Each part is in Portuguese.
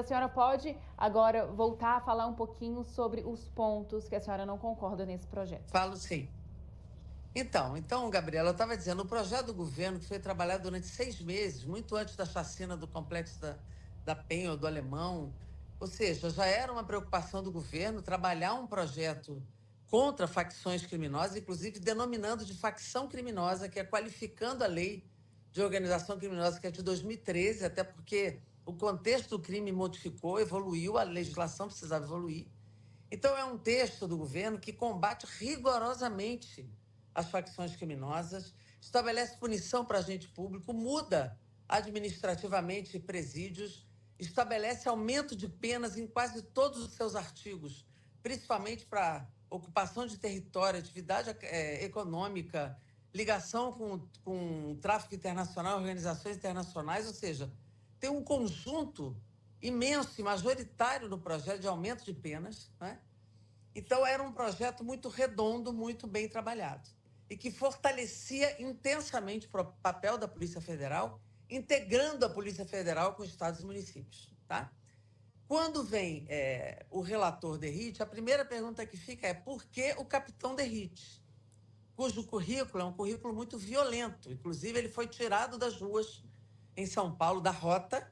a senhora pode agora voltar a falar um pouquinho sobre os pontos que a senhora não concorda nesse projeto? Falo sim. Então, Gabriela, eu estava dizendo, o projeto do governo que foi trabalhado durante 6 meses, muito antes da chacina do complexo da Penha ou do Alemão, ou seja, já era uma preocupação do governo trabalhar um projeto contra facções criminosas, inclusive denominando de facção criminosa, que é qualificando a lei de organização criminosa, que é de 2013, até porque o contexto do crime modificou, evoluiu, a legislação precisava evoluir. Então, é um texto do governo que combate rigorosamente as facções criminosas, estabelece punição para agente público, muda administrativamente presídios, estabelece aumento de penas em quase todos os seus artigos, principalmente para ocupação de território, atividade econômica, ligação com tráfico internacional, organizações internacionais, ou seja, tem um conjunto imenso e majoritário no projeto de aumento de penas, né? Então, era um projeto muito redondo, muito bem trabalhado, e que fortalecia intensamente o papel da Polícia Federal, integrando a Polícia Federal com estados e municípios. Tá? Quando vem o relator Derrite, a primeira pergunta que fica é por que o capitão Derrite, cujo currículo é um currículo muito violento, inclusive ele foi tirado das ruas em São Paulo, da rota,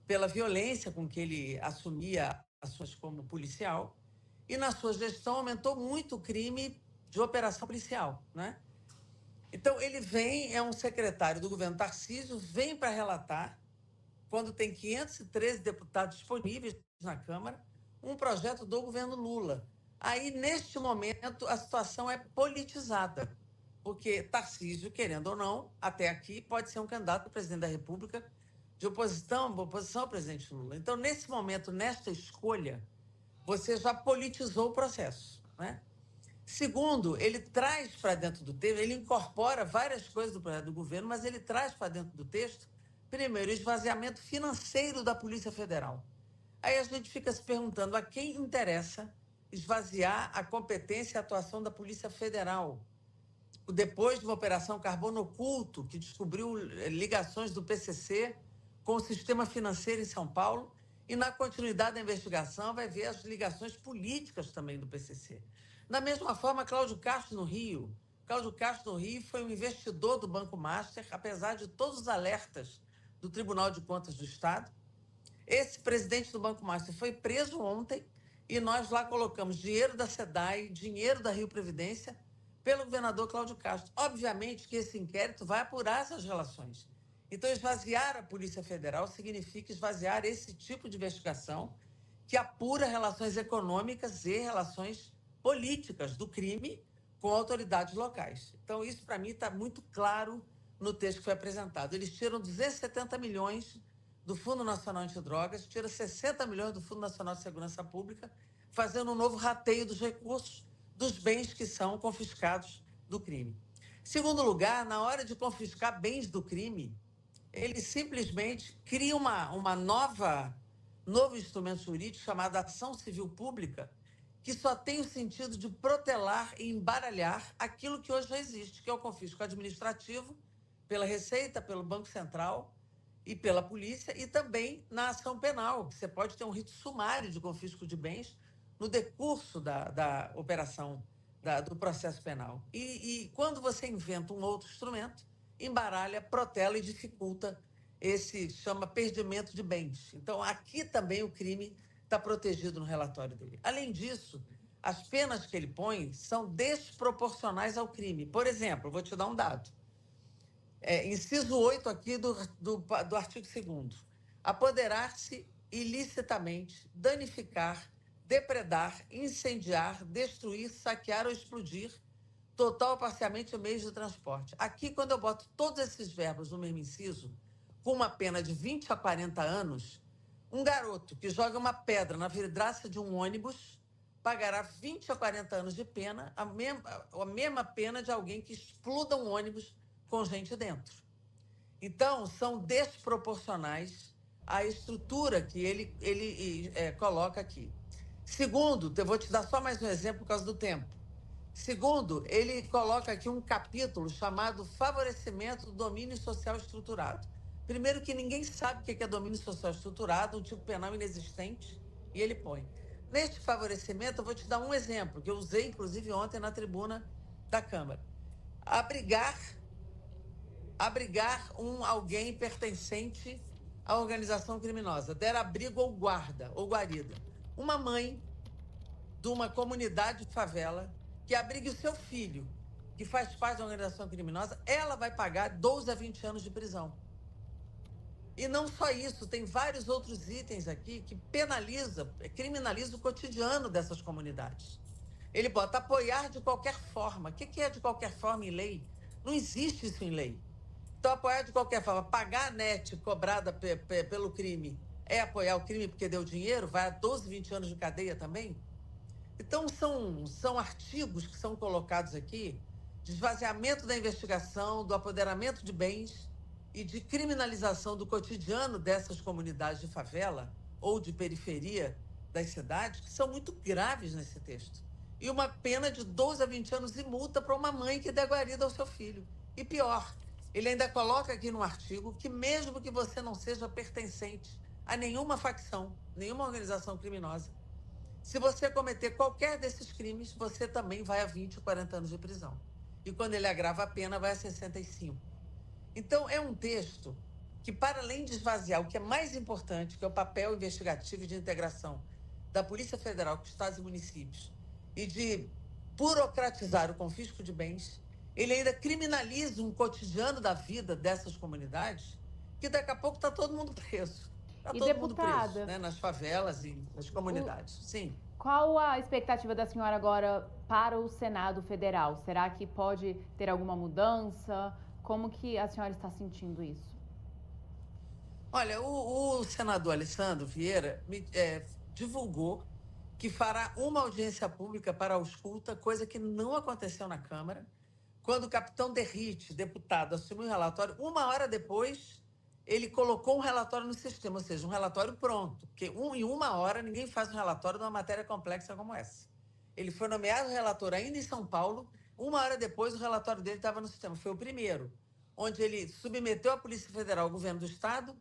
pela violência com que ele assumia ações como policial, e na sua gestão aumentou muito o crime de operação policial, né? Então, ele vem, é um secretário do governo Tarcísio, vem para relatar, quando tem 513 deputados disponíveis na Câmara, um projeto do governo Lula. Aí, neste momento, a situação é politizada, porque Tarcísio, querendo ou não, até aqui, pode ser um candidato a presidente da República de oposição ao presidente Lula. Então, nesse momento, nesta escolha, você já politizou o processo, né? Segundo, ele traz para dentro do texto, ele incorpora várias coisas do projeto do governo, mas ele traz para dentro do texto, primeiro, o esvaziamento financeiro da Polícia Federal. Aí a gente fica se perguntando a quem interessa esvaziar a competência e a atuação da Polícia Federal. Depois de uma operação Carbono Oculto, que descobriu ligações do PCC com o sistema financeiro em São Paulo, e na continuidade da investigação vai ver as ligações políticas também do PCC. Da mesma forma, Cláudio Castro no Rio. Cláudio Castro no Rio foi um investidor do Banco Master, apesar de todos os alertas do Tribunal de Contas do Estado. Esse presidente do Banco Master foi preso ontem e nós lá colocamos dinheiro da SEDAI, dinheiro da Rio Previdência, pelo governador Cláudio Castro. Obviamente que esse inquérito vai apurar essas relações. Então, esvaziar a Polícia Federal significa esvaziar esse tipo de investigação que apura relações econômicas e relações políticas do crime com autoridades locais. Então, isso, para mim, está muito claro no texto que foi apresentado. Eles tiram 270 milhões do Fundo Nacional Antidrogas, tiram 60 milhões do Fundo Nacional de Segurança Pública, fazendo um novo rateio dos recursos dos bens que são confiscados do crime. Segundo lugar, na hora de confiscar bens do crime, ele simplesmente cria novo instrumento jurídico chamado ação civil pública, que só tem o sentido de protelar e embaralhar aquilo que hoje já existe, que é o confisco administrativo pela Receita, pelo Banco Central e pela polícia, e também na ação penal, que você pode ter um rito sumário de confisco de bens no decurso da operação do processo penal. E quando você inventa um outro instrumento, embaralha, protela e dificulta esse, chama perdimento de bens. Então, aqui também o crime está protegido no relatório dele. Além disso, as penas que ele põe são desproporcionais ao crime. Por exemplo, vou te dar um dado. Inciso 8 aqui do artigo 2º. Apoderar-se ilicitamente, danificar, depredar, incendiar, destruir, saquear ou explodir, total ou parcialmente, meios de transporte. Aqui, quando eu boto todos esses verbos no mesmo inciso, com uma pena de 20 a 40 anos, um garoto que joga uma pedra na vidraça de um ônibus pagará 20 a 40 anos de pena, a mesma pena de alguém que exploda um ônibus com gente dentro. Então, são desproporcionais à estrutura que ele coloca aqui. Segundo, eu vou te dar só mais um exemplo por causa do tempo. Segundo, ele coloca aqui um capítulo chamado Favorecimento do Domínio Social Estruturado. Primeiro que ninguém sabe o que é domínio social estruturado, um tipo penal inexistente, e ele põe. Neste favorecimento, eu vou te dar um exemplo, que eu usei, inclusive, ontem na tribuna da Câmara. Abrigar alguém pertencente à organização criminosa, der abrigo ou guarda, ou guarida. Uma mãe de uma comunidade de favela que abrigue o seu filho, que faz parte da organização criminosa, ela vai pagar 12 a 20 anos de prisão. E não só isso, tem vários outros itens aqui que criminaliza o cotidiano dessas comunidades. Ele bota apoiar de qualquer forma. O que é de qualquer forma em lei? Não existe isso em lei. Então, apoiar de qualquer forma, pagar a net cobrada pelo crime é apoiar o crime porque deu dinheiro, vai a 12, 20 anos de cadeia também? Então, são artigos que são colocados aqui de esvaziamento da investigação, do apoderamento de bens e de criminalização do cotidiano dessas comunidades de favela ou de periferia das cidades, que são muito graves nesse texto. E uma pena de 12 a 20 anos e multa para uma mãe que der guarida ao seu filho. E pior, ele ainda coloca aqui no artigo que mesmo que você não seja pertencente a nenhuma facção, nenhuma organização criminosa, se você cometer qualquer desses crimes, você também vai a 20 ou 40 anos de prisão. E quando ele agrava a pena, vai a 65. Então, é um texto que, para além de esvaziar o que é mais importante, que é o papel investigativo e de integração da Polícia Federal com estados e municípios, e de burocratizar o confisco de bens, ele ainda criminaliza um cotidiano da vida dessas comunidades, que daqui a pouco está todo mundo preso. Está todo mundo preso, né, nas favelas e nas comunidades. Sim. Qual a expectativa da senhora agora para o Senado Federal? Será que pode ter alguma mudança? Como que a senhora está sentindo isso? Olha, o senador Alessandro Vieira divulgou que fará uma audiência pública para a ausculta, coisa que não aconteceu na Câmara. Quando o capitão Derrite, deputado, assumiu o relatório, uma hora depois, ele colocou um relatório no sistema, ou seja, um relatório pronto, porque em uma hora ninguém faz um relatório de uma matéria complexa como essa. Ele foi nomeado relator ainda em São Paulo, uma hora depois o relatório dele estava no sistema, foi o primeiro, onde ele submeteu a Polícia Federal ao governo do Estado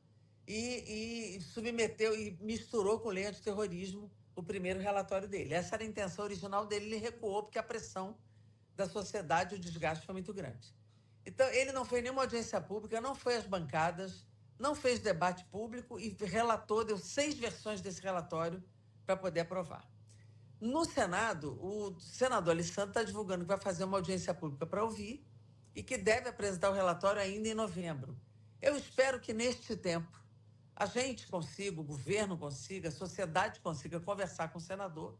e submeteu e misturou com lei antiterrorismo o primeiro relatório dele. Essa era a intenção original dele, ele recuou porque a pressão da sociedade, o desgaste foi muito grande. Então, ele não fez nenhuma audiência pública, não foi às bancadas, não fez debate público e relatou, deu 6 versões desse relatório para poder aprovar. No Senado, o senador Alessandro está divulgando que vai fazer uma audiência pública para ouvir e que deve apresentar o relatório ainda em novembro. Eu espero que, neste tempo, a gente consiga, o governo consiga, a sociedade consiga conversar com o senador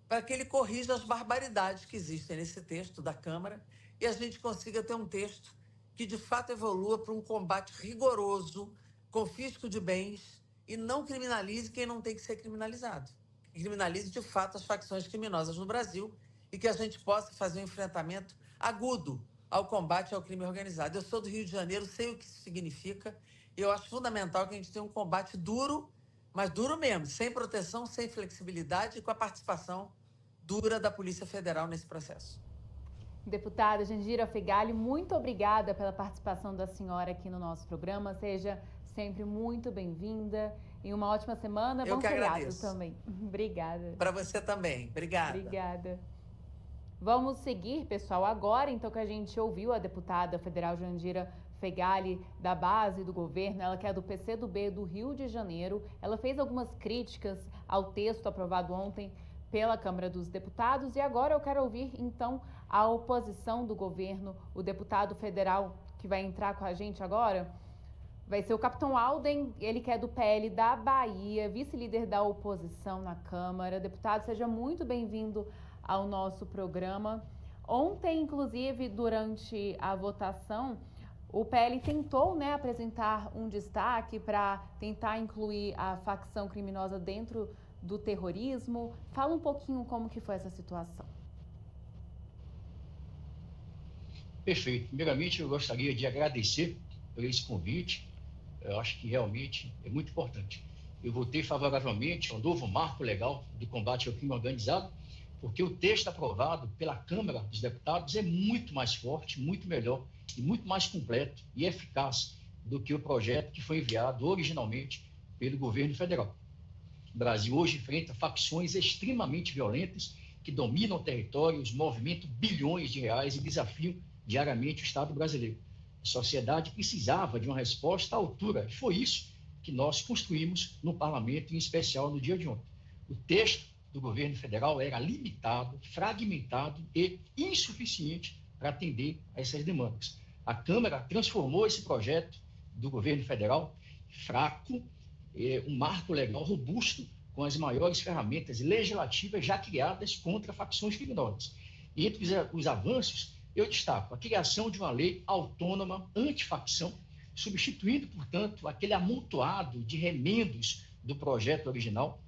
para que ele corrija as barbaridades que existem nesse texto da Câmara e a gente consiga ter um texto que, de fato, evolua para um combate rigoroso, confisco de bens e não criminalize quem não tem que ser criminalizado. Que criminalize, de fato, as facções criminosas no Brasil e que a gente possa fazer um enfrentamento agudo ao combate ao crime organizado. Eu sou do Rio de Janeiro, sei o que isso significa e eu acho fundamental que a gente tenha um combate duro, mas duro mesmo, sem proteção, sem flexibilidade e com a participação dura da Polícia Federal nesse processo. Deputada Jandira Fegali, muito obrigada pela participação da senhora aqui no nosso programa. Seja sempre muito bem-vinda e uma ótima semana. Eu bom que feriado agradeço. Também. Obrigada. Para você também. Obrigada. Obrigada. Vamos seguir, pessoal, agora, então, que a gente ouviu a deputada federal Jandira Fegali, da base do governo, ela que é do PCdoB do Rio de Janeiro. Ela fez algumas críticas ao texto aprovado ontem pela Câmara dos Deputados e agora eu quero ouvir, então, a oposição do governo, o deputado federal que vai entrar com a gente agora, vai ser o Capitão Alden, ele que é do PL da Bahia, vice-líder da oposição na Câmara. Deputado, seja muito bem-vindo ao nosso programa. Ontem, inclusive, durante a votação, o PL tentou, apresentar um destaque para tentar incluir a facção criminosa dentro do terrorismo. Fala um pouquinho como que foi essa situação. Perfeito. Primeiramente, eu gostaria de agradecer por esse convite. Eu acho que realmente é muito importante. Eu votei favoravelmente ao novo marco legal de combate ao crime organizado, porque o texto aprovado pela Câmara dos Deputados é muito mais forte, muito melhor e muito mais completo e eficaz do que o projeto que foi enviado originalmente pelo governo federal. O Brasil hoje enfrenta facções extremamente violentas que dominam o território, movimentam bilhões de reais e desafiam diariamente o Estado brasileiro. A sociedade precisava de uma resposta à altura. Foi isso que nós construímos no parlamento, em especial no dia de ontem. O texto do governo federal era limitado, fragmentado e insuficiente para atender a essas demandas. A Câmara transformou esse projeto do governo federal fraco, um marco legal robusto, com as maiores ferramentas legislativas já criadas contra facções criminosas. E entre os avanços, eu destaco a criação de uma lei autônoma antifacção, substituindo, portanto, aquele amontoado de remendos do projeto original.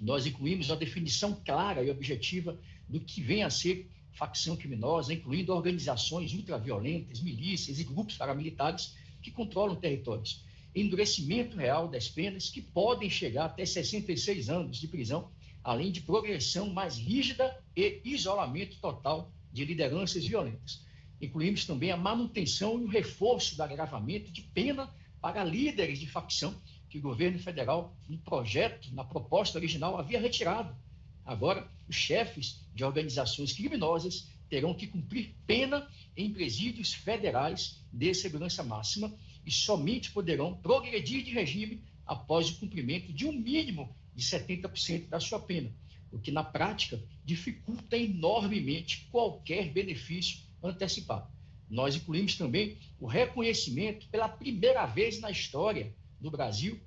Nós incluímos uma definição clara e objetiva do que vem a ser facção criminosa, incluindo organizações ultraviolentas, milícias e grupos paramilitares que controlam territórios. Endurecimento real das penas, que podem chegar até 66 anos de prisão, além de progressão mais rígida e isolamento total de lideranças violentas. Incluímos também a manutenção e o reforço do agravamento de pena para líderes de facção, que o governo federal, no projeto, na proposta original, havia retirado. Agora, os chefes de organizações criminosas terão que cumprir pena em presídios federais de segurança máxima e somente poderão progredir de regime após o cumprimento de um mínimo de 70% da sua pena, o que, na prática, dificulta enormemente qualquer benefício antecipado. Nós incluímos também o reconhecimento, pela primeira vez na história do Brasil,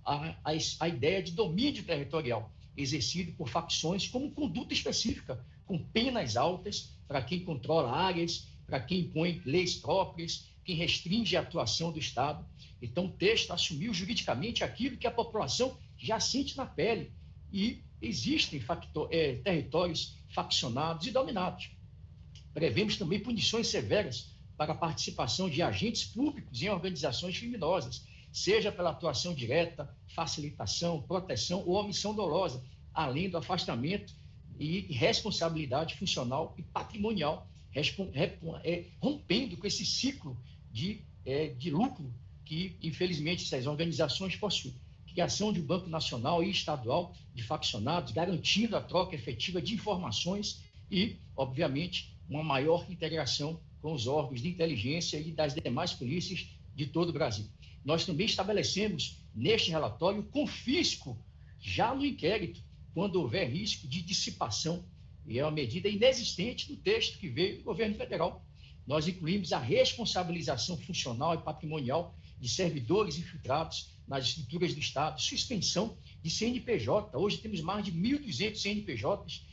a ideia de domínio territorial, exercido por facções como conduta específica, com penas altas para quem controla áreas, para quem impõe leis próprias, quem restringe a atuação do Estado. Então, o texto assumiu juridicamente aquilo que a população já sente na pele, e existem territórios faccionados e dominados. Prevemos também punições severas para a participação de agentes públicos em organizações criminosas, seja pela atuação direta, facilitação, proteção ou omissão dolosa, além do afastamento e responsabilidade funcional e patrimonial, rompendo com esse ciclo de lucro que, infelizmente, essas organizações possuem. Criação de um Banco Nacional e Estadual de faccionados, garantindo a troca efetiva de informações e, obviamente, uma maior integração com os órgãos de inteligência e das demais polícias de todo o Brasil. Nós também estabelecemos, neste relatório, o confisco já no inquérito, quando houver risco de dissipação, e é uma medida inexistente no texto que veio do governo federal. Nós incluímos a responsabilização funcional e patrimonial de servidores infiltrados nas estruturas do Estado, suspensão de CNPJ. Hoje temos mais de 1.200 CNPJs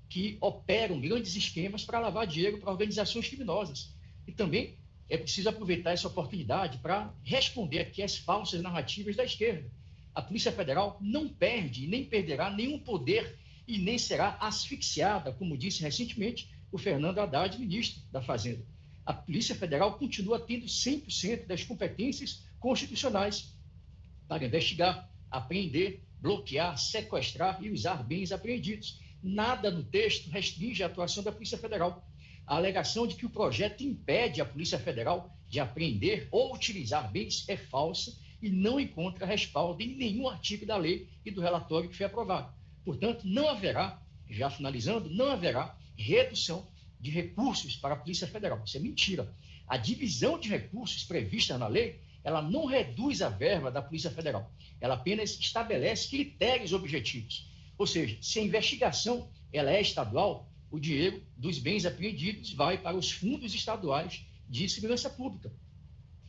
que operam grandes esquemas para lavar dinheiro para organizações criminosas. E também é preciso aproveitar essa oportunidade para responder aqui às falsas narrativas da esquerda. A Polícia Federal não perde e nem perderá nenhum poder e nem será asfixiada, como disse recentemente o Fernando Haddad, ministro da Fazenda. A Polícia Federal continua tendo 100% das competências constitucionais para investigar, apreender, bloquear, sequestrar e usar bens apreendidos. Nada no texto restringe a atuação da Polícia Federal. A alegação de que o projeto impede a Polícia Federal de apreender ou utilizar bens é falsa e não encontra respaldo em nenhum artigo da lei e do relatório que foi aprovado. Portanto, não haverá, já finalizando, não haverá redução de recursos para a Polícia Federal. Isso é mentira. A divisão de recursos prevista na lei, ela não reduz a verba da Polícia Federal. Ela apenas estabelece critérios objetivos. Ou seja, se a investigação ela é estadual, o dinheiro dos bens apreendidos vai para os fundos estaduais de segurança pública,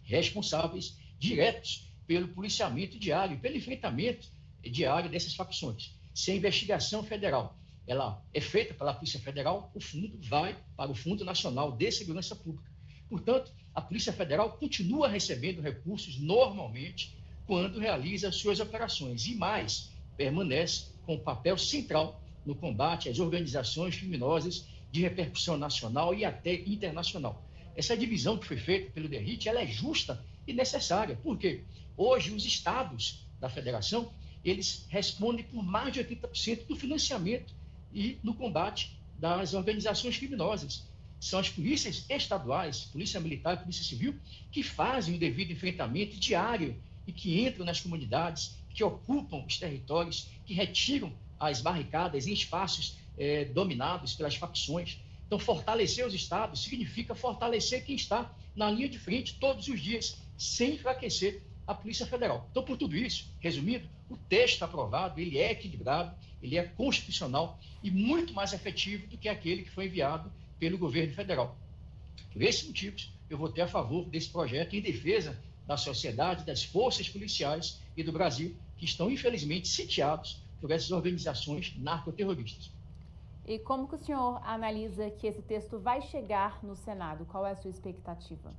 responsáveis diretos pelo policiamento diário, pelo enfrentamento diário dessas facções. Se a investigação federal ela é feita pela Polícia Federal, o fundo vai para o Fundo Nacional de Segurança Pública. Portanto, a Polícia Federal continua recebendo recursos normalmente quando realiza suas operações e mais, permanece com papel central no combate às organizações criminosas de repercussão nacional e até internacional. Essa divisão que foi feita pelo DERIT, ela é justa e necessária. Por quê? Hoje, os estados da federação, eles respondem por mais de 80% do financiamento e no combate das organizações criminosas. são as polícias estaduais, Polícia Militar e Polícia Civil, que fazem o devido enfrentamento diário e que entram nas comunidades, que ocupam os territórios, que retiram as barricadas em espaços dominados pelas facções. Então, fortalecer os estados significa fortalecer quem está na linha de frente todos os dias, sem enfraquecer a Polícia Federal. Então, por tudo isso, resumindo, o texto aprovado, ele é equilibrado, ele é constitucional e muito mais efetivo do que aquele que foi enviado pelo governo federal. Por esses motivos, eu votei a favor desse projeto em defesa da sociedade, das forças policiais e do Brasil, que estão, infelizmente, sitiados por essas organizações narcoterroristas. E como que o senhor analisa que esse texto vai chegar no Senado? Qual é a sua expectativa?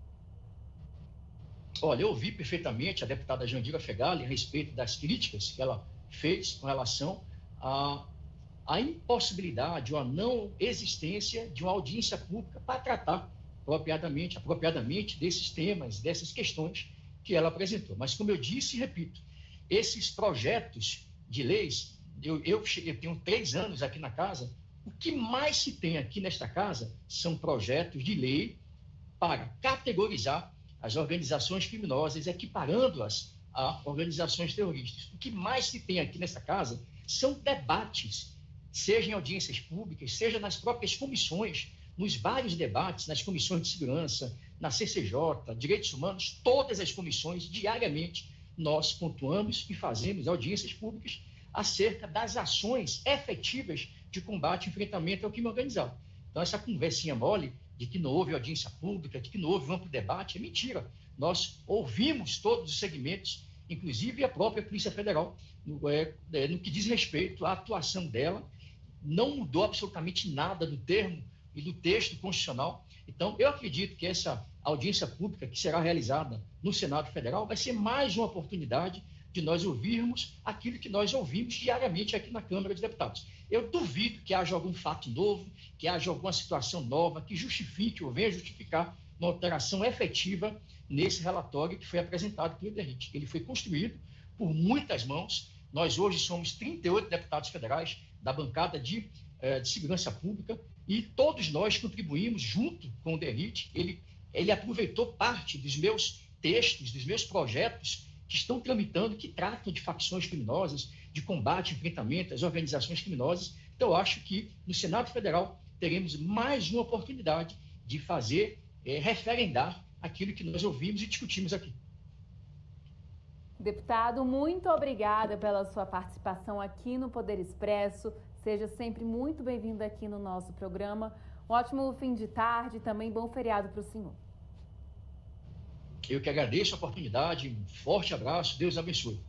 Olha, eu ouvi perfeitamente a deputada Jandira Fegali a respeito das críticas que ela fez com relação à impossibilidade ou à não existência de uma audiência pública para tratar apropriadamente desses temas, dessas questões que ela apresentou. Mas, como eu disse e repito, esses projetos de leis, eu tenho 3 anos aqui na casa, o que mais se tem aqui nesta casa são projetos de lei para categorizar as organizações criminosas, equiparando-as a organizações terroristas. O que mais se tem aqui nesta casa são debates, seja em audiências públicas, seja nas próprias comissões, nos vários debates, nas comissões de segurança, na CCJ, direitos humanos, todas as comissões, diariamente, nós pontuamos e fazemos audiências públicas acerca das ações efetivas de combate e enfrentamento ao crime organizado. Então, essa conversinha mole de que não houve audiência pública, de que não houve um amplo debate, é mentira. Nós ouvimos todos os segmentos, inclusive a própria Polícia Federal, no que diz respeito à atuação dela, não mudou absolutamente nada do termo e do texto constitucional. Então, eu acredito que essa audiência pública que será realizada no Senado Federal vai ser mais uma oportunidade de nós ouvirmos aquilo que nós ouvimos diariamente aqui na Câmara dos Deputados. Eu duvido que haja algum fato novo, que haja alguma situação nova que justifique ou venha justificar uma alteração efetiva nesse relatório que foi apresentado pelo DERIT. Ele foi construído por muitas mãos. Nós hoje somos 38 deputados federais da bancada de segurança pública e todos nós contribuímos junto com o DERIT. Ele aproveitou parte dos meus textos, dos meus projetos que estão tramitando, que tratam de facções criminosas, de combate e enfrentamento às organizações criminosas. Então, eu acho que no Senado Federal teremos mais uma oportunidade de fazer, referendar aquilo que nós ouvimos e discutimos aqui. Deputado, muito obrigada pela sua participação aqui no Poder Expresso. Seja sempre muito bem-vindo aqui no nosso programa. Um ótimo fim de tarde e também bom feriado para o senhor. Eu que agradeço a oportunidade, um forte abraço, Deus abençoe.